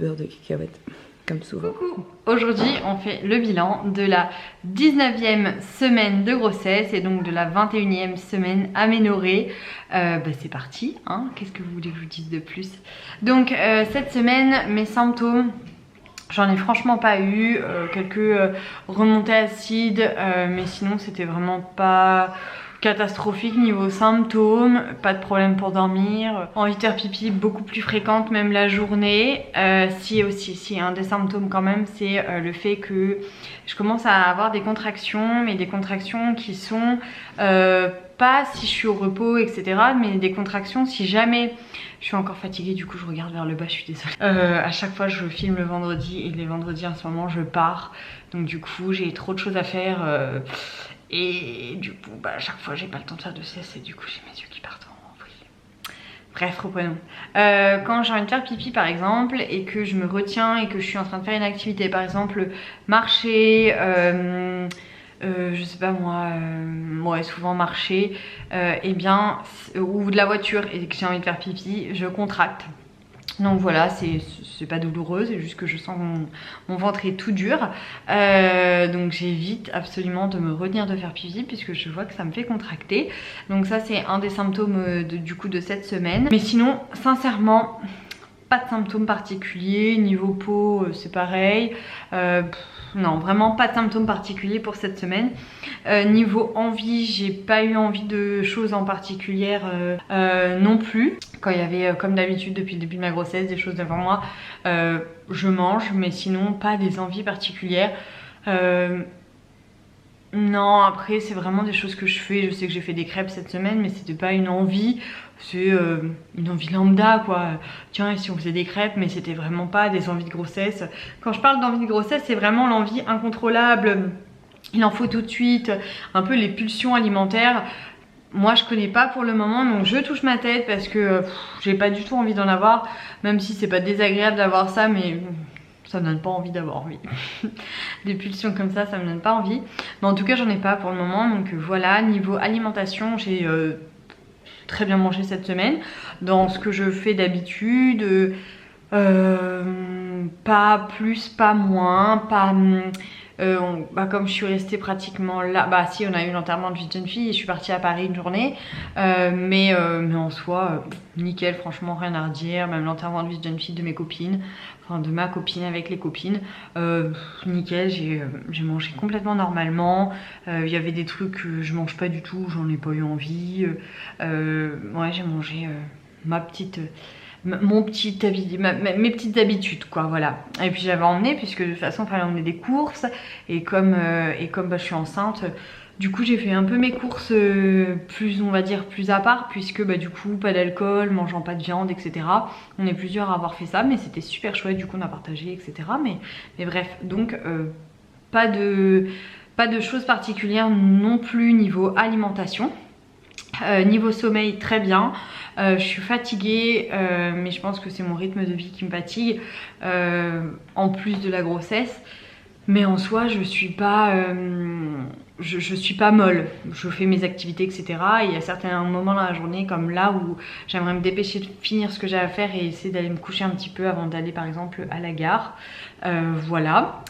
beurre de cacahuète, comme souvent. Coucou. Aujourd'hui on fait le bilan de la 19e semaine de grossesse et donc de la 21e semaine aménorrhée. C'est parti, hein. Qu'est-ce que vous voulez que je vous dise de plus? Donc cette semaine, mes symptômes, j'en ai franchement pas eu, quelques remontées acides, mais sinon c'était vraiment pas catastrophique niveau symptômes, pas de problème pour dormir, envie de faire pipi beaucoup plus fréquente même la journée. Si un des symptômes quand même, c'est le fait que je commence à avoir des contractions, mais des contractions qui sont pas si je suis au repos etc, mais des contractions si jamais je suis encore fatiguée. Du coup je regarde vers le bas, je suis désolée. À chaque fois je filme le vendredi et les vendredis en ce moment je pars, donc du coup j'ai trop de choses à faire. Et du coup, à chaque fois, j'ai pas le temps de faire de sieste et du coup, j'ai mes yeux qui partent en vrille. Bref, reprenons. Quand j'ai envie de faire pipi, par exemple, et que je me retiens et que je suis en train de faire une activité, par exemple, marcher, je sais pas moi, ouais, souvent marcher, ou de la voiture et que j'ai envie de faire pipi, je contracte. Donc voilà, c'est pas douloureux, c'est juste que je sens que mon ventre est tout dur. Donc j'évite absolument de me retenir de faire pipi puisque je vois que ça me fait contracter. Donc ça c'est un des symptômes du coup de cette semaine. Mais sinon, sincèrement, pas de symptômes particuliers. Niveau peau, c'est pareil. Non, vraiment pas de symptômes particuliers pour cette semaine. Niveau envie, j'ai pas eu envie de choses en particulier non plus. Quand il y avait, comme d'habitude depuis le début de ma grossesse, des choses devant moi, je mange, mais sinon pas des envies particulières. Non, après c'est vraiment des choses que je fais. Je sais que j'ai fait des crêpes cette semaine, mais c'était pas une envie, c'est une envie lambda quoi. Tiens, et si on faisait des crêpes, mais c'était vraiment pas des envies de grossesse. Quand je parle d'envie de grossesse, c'est vraiment l'envie incontrôlable, il en faut tout de suite, un peu les pulsions alimentaires. Moi je connais pas pour le moment, donc je touche ma tête parce que j'ai pas du tout envie d'en avoir, même si c'est pas désagréable d'avoir ça, mais ça me donne pas envie d'avoir envie. Des pulsions comme ça me donne pas envie. Mais en tout cas j'en ai pas pour le moment, donc voilà. Niveau alimentation, j'ai très bien mangé cette semaine, dans ce que je fais d'habitude, pas plus, pas moins, pas... comme je suis restée pratiquement là, si on a eu l'enterrement de vie de jeune fille et je suis partie à Paris une journée, mais en soi nickel, franchement rien à redire. Même l'enterrement de vie de jeune fille de mes copines, enfin de ma copine avec les copines, nickel, j'ai mangé complètement normalement. Il y avait des trucs que je mange pas du tout, j'en ai pas eu envie. Ouais, j'ai mangé mes petites habitudes quoi, voilà. Et puis j'avais emmené, puisque de toute façon il fallait emmener des courses, et comme je suis enceinte, du coup j'ai fait un peu mes courses plus, on va dire, plus à part, puisque du coup pas d'alcool, mangeant pas de viande etc. On est plusieurs à avoir fait ça, mais c'était super chouette, du coup on a partagé etc. Mais bref, donc pas de choses particulières non plus niveau alimentation. Niveau sommeil, très bien. Je suis fatiguée, mais je pense que c'est mon rythme de vie qui me fatigue, en plus de la grossesse. Mais en soi, je suis pas molle. Je fais mes activités, etc. Et il y a certains moments dans la journée, comme là, où j'aimerais me dépêcher de finir ce que j'ai à faire et essayer d'aller me coucher un petit peu avant d'aller, par exemple, à la gare. Voilà.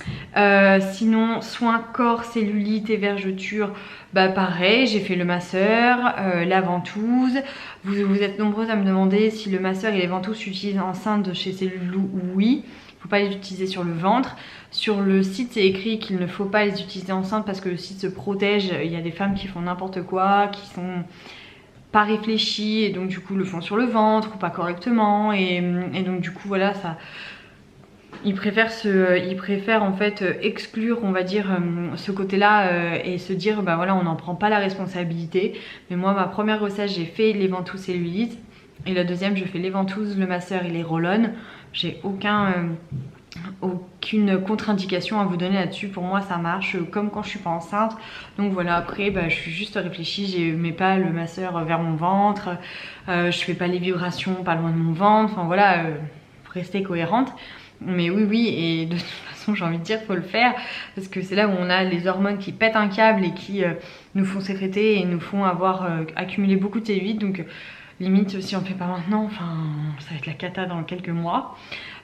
Sinon, soins corps, cellulite et vergeture, pareil, j'ai fait le masseur, la ventouse. Vous êtes nombreuses à me demander si le masseur et les ventouses s'utilisent enceinte chez Cellulou. Oui. Faut pas les utiliser sur le ventre. Sur le site c'est écrit qu'il ne faut pas les utiliser enceinte parce que le site se protège. Il y a des femmes qui font n'importe quoi, qui sont pas réfléchies et donc du coup le font sur le ventre ou pas correctement, et donc du coup voilà, ça... Ils préfèrent en fait exclure, on va dire, ce côté-là, et se dire voilà, on n'en prend pas la responsabilité. Mais moi ma première grossesse j'ai fait les ventouses cellulite, et la deuxième je fais les ventouses, le masseur et les roll-on. J'ai aucune contre-indication à vous donner là-dessus. Pour moi ça marche comme quand je suis pas enceinte. Donc voilà, après je suis juste réfléchie, je mets pas le masseur vers mon ventre, je fais pas les vibrations pas loin de mon ventre, enfin voilà, rester cohérente. Mais oui, et de toute façon j'ai envie de dire faut le faire, parce que c'est là où on a les hormones qui pètent un câble et qui nous font sécréter et nous font avoir accumulé beaucoup de cellulite. Donc limite si on ne fait pas maintenant, enfin ça va être la cata dans quelques mois.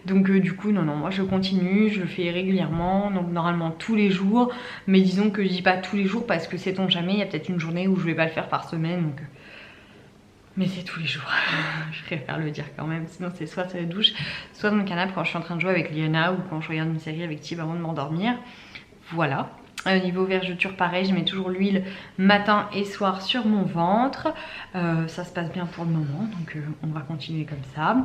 Donc du coup non, moi je continue, je le fais régulièrement, donc normalement tous les jours. Mais disons que je dis pas tous les jours parce que sait-on jamais, il y a peut-être une journée où je vais pas le faire par semaine. Donc... Mais c'est tous les jours, je préfère le dire quand même, sinon c'est soit sur la douche, soit dans le canapé quand je suis en train de jouer avec Liana ou quand je regarde une série avec Tib avant de m'endormir. Voilà. Niveau vergeture pareil, je mets toujours l'huile matin et soir sur mon ventre. Ça se passe bien pour le moment, donc on va continuer comme ça.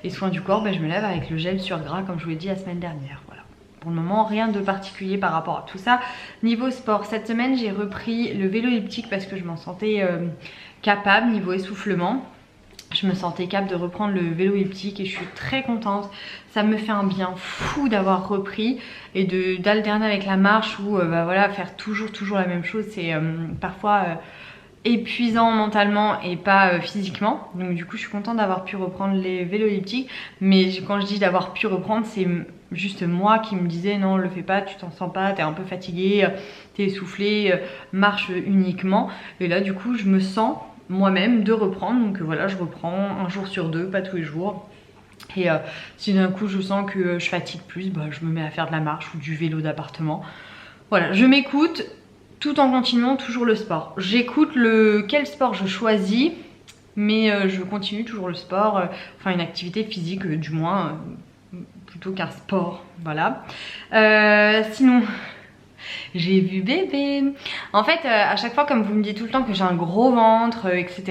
Et soin du corps, je me lave avec le gel sur gras comme je vous l'ai dit la semaine dernière. Voilà. Pour le moment, rien de particulier par rapport à tout ça. Niveau sport, cette semaine j'ai repris le vélo elliptique parce que je m'en sentais capable niveau essoufflement. Je me sentais capable de reprendre le vélo elliptique et je suis très contente. Ça me fait un bien fou d'avoir repris et d'alterner avec la marche ou voilà, faire toujours la même chose. C'est parfois épuisant mentalement et pas physiquement. Donc du coup je suis contente d'avoir pu reprendre les vélos elliptiques. Mais quand je dis d'avoir pu reprendre, c'est juste moi qui me disais non, le fais pas, tu t'en sens pas, t'es un peu fatiguée, t'es essoufflée, marche uniquement. Et là du coup je me sens moi-même de reprendre, donc voilà, je reprends un jour sur deux, pas tous les jours. Et si d'un coup je sens que je fatigue plus, je me mets à faire de la marche ou du vélo d'appartement. Voilà, je m'écoute tout en continuant toujours le sport. J'écoute quel sport je choisis, mais je continue toujours le sport, enfin une activité physique du moins, plutôt qu'un sport, voilà. Sinon... J'ai vu bébé. En fait, à chaque fois, comme vous me dites tout le temps que j'ai un gros ventre, etc.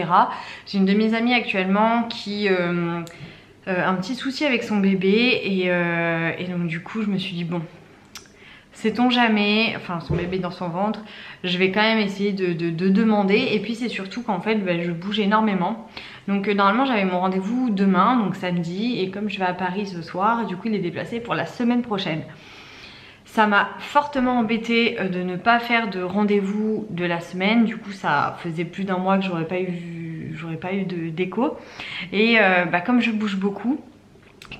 J'ai une de mes amies actuellement qui a un petit souci avec son bébé et donc du coup, je me suis dit bon, sait-on jamais, enfin son bébé dans son ventre, je vais quand même essayer de demander. Et puis c'est surtout qu'en fait, je bouge énormément. Donc normalement, j'avais mon rendez-vous demain, donc samedi, et comme je vais à Paris ce soir, du coup, il est déplacé pour la semaine prochaine. Ça m'a fortement embêtée de ne pas faire de rendez-vous de la semaine. Du coup, ça faisait plus d'un mois que j'aurais pas eu d'écho. Et comme je bouge beaucoup,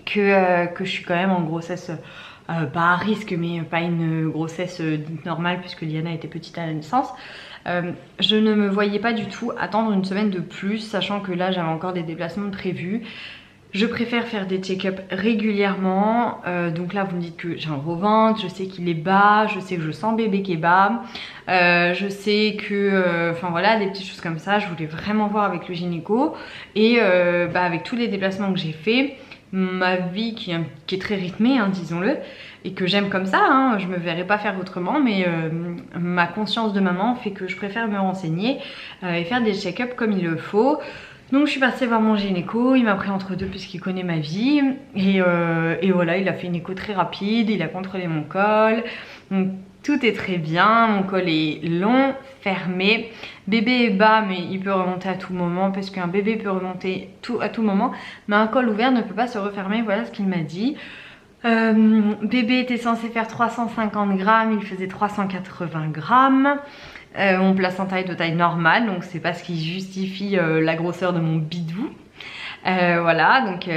que je suis quand même en grossesse, pas à risque, mais pas une grossesse dite normale puisque Liana était petite à la naissance, je ne me voyais pas du tout attendre une semaine de plus, sachant que là j'avais encore des déplacements prévus. Je préfère faire des check-up régulièrement, donc là vous me dites que j'ai un gros ventre, je sais qu'il est bas, je sais que je sens bébé qui est bas, je sais que, enfin voilà, des petites choses comme ça, je voulais vraiment voir avec le gynéco. Et avec tous les déplacements que j'ai fait, ma vie qui est très rythmée, hein, disons-le, et que j'aime comme ça, hein, je me verrais pas faire autrement, mais ma conscience de maman fait que je préfère me renseigner et faire des check-up comme il le faut. Donc je suis passée voir mon gynéco, il m'a pris entre deux puisqu'il connaît ma vie et voilà, il a fait une écho très rapide, il a contrôlé mon col, donc tout est très bien, mon col est long, fermé, bébé est bas mais il peut remonter à tout moment parce qu'un bébé peut remonter à tout moment, mais un col ouvert ne peut pas se refermer, voilà ce qu'il m'a dit. Bébé était censé faire 350 grammes, il faisait 380 grammes. Mon placenta est de taille normale, donc c'est pas ce qui justifie la grosseur de mon bidou. Voilà, donc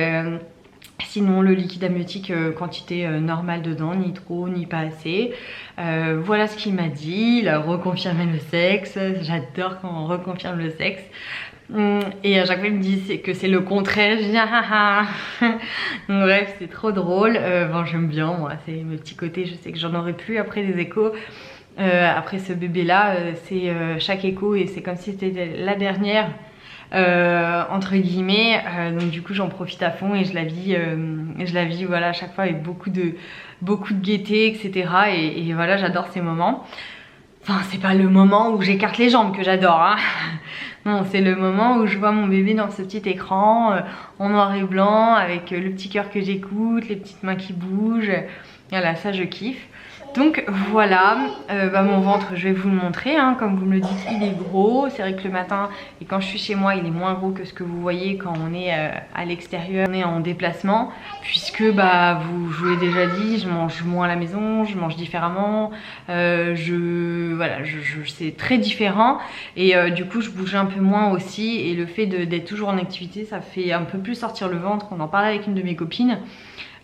sinon le liquide amniotique, quantité normale dedans, ni trop ni pas assez. Voilà ce qu'il m'a dit, il a reconfirmé le sexe, j'adore quand on reconfirme le sexe. Et à chaque fois il me dit que c'est le contraire, je dis ah. Donc bref, c'est trop drôle. Bon, j'aime bien, moi c'est mes petits côtés, je sais que j'en aurai plus après les échos. Après ce bébé là, c'est chaque écho et c'est comme si c'était la dernière entre guillemets, donc du coup j'en profite à fond et je la vis voilà, à chaque fois avec beaucoup de gaieté, etc. et voilà, j'adore ces moments. Enfin, c'est pas le moment où j'écarte les jambes que j'adore, hein. Non, c'est le moment où je vois mon bébé dans ce petit écran en noir et blanc avec le petit cœur que j'écoute, les petites mains qui bougent. Voilà, ça je kiffe. Donc voilà, mon ventre je vais vous le montrer, hein, comme vous me le dites, il est gros. C'est vrai que le matin et quand je suis chez moi il est moins gros que ce que vous voyez quand on est à l'extérieur, on est en déplacement, puisque je vous l'ai déjà dit, je mange moins à la maison, je mange différemment, voilà, c'est très différent et du coup je bouge un peu moins aussi, et le fait d'être toujours en activité ça fait un peu plus sortir le ventre. On en parlait avec une de mes copines.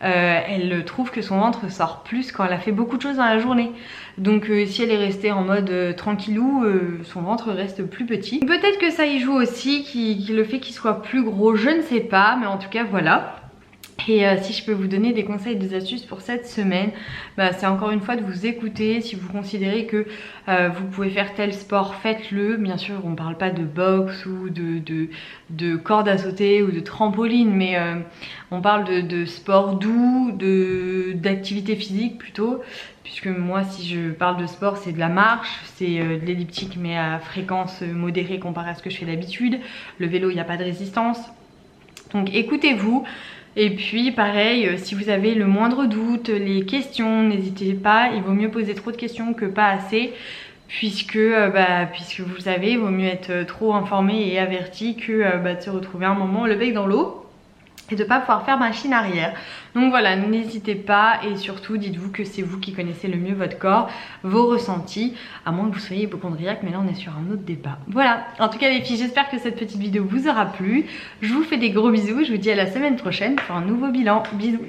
Elle trouve que son ventre sort plus quand elle a fait beaucoup de choses dans la journée. Donc si elle est restée en mode tranquillou, son ventre reste plus petit. Peut-être que ça y joue aussi, le fait qu'il soit plus gros, je ne sais pas, mais en tout cas voilà. Et si je peux vous donner des conseils, des astuces pour cette semaine, bah, c'est encore une fois de vous écouter. Si vous considérez que vous pouvez faire tel sport, faites-le. Bien sûr, on ne parle pas de boxe ou de corde à sauter ou de trampoline, mais on parle de sport doux, d'activité physique plutôt. Puisque moi, si je parle de sport, c'est de la marche, c'est de l'elliptique mais à fréquence modérée comparé à ce que je fais d'habitude. Le vélo, il n'y a pas de résistance. Donc écoutez-vous. Et puis pareil, si vous avez le moindre doute, les questions, n'hésitez pas, il vaut mieux poser trop de questions que pas assez, puisque vous savez, il vaut mieux être trop informé et averti que de se retrouver un moment le bec dans l'eau et de ne pas pouvoir faire machine arrière. Donc voilà, n'hésitez pas et surtout dites-vous que c'est vous qui connaissez le mieux votre corps, vos ressentis, à moins que vous soyez hypocondriaque, mais là on est sur un autre débat. Voilà, en tout cas les filles, j'espère que cette petite vidéo vous aura plu. Je vous fais des gros bisous, je vous dis à la semaine prochaine pour un nouveau bilan. Bisous.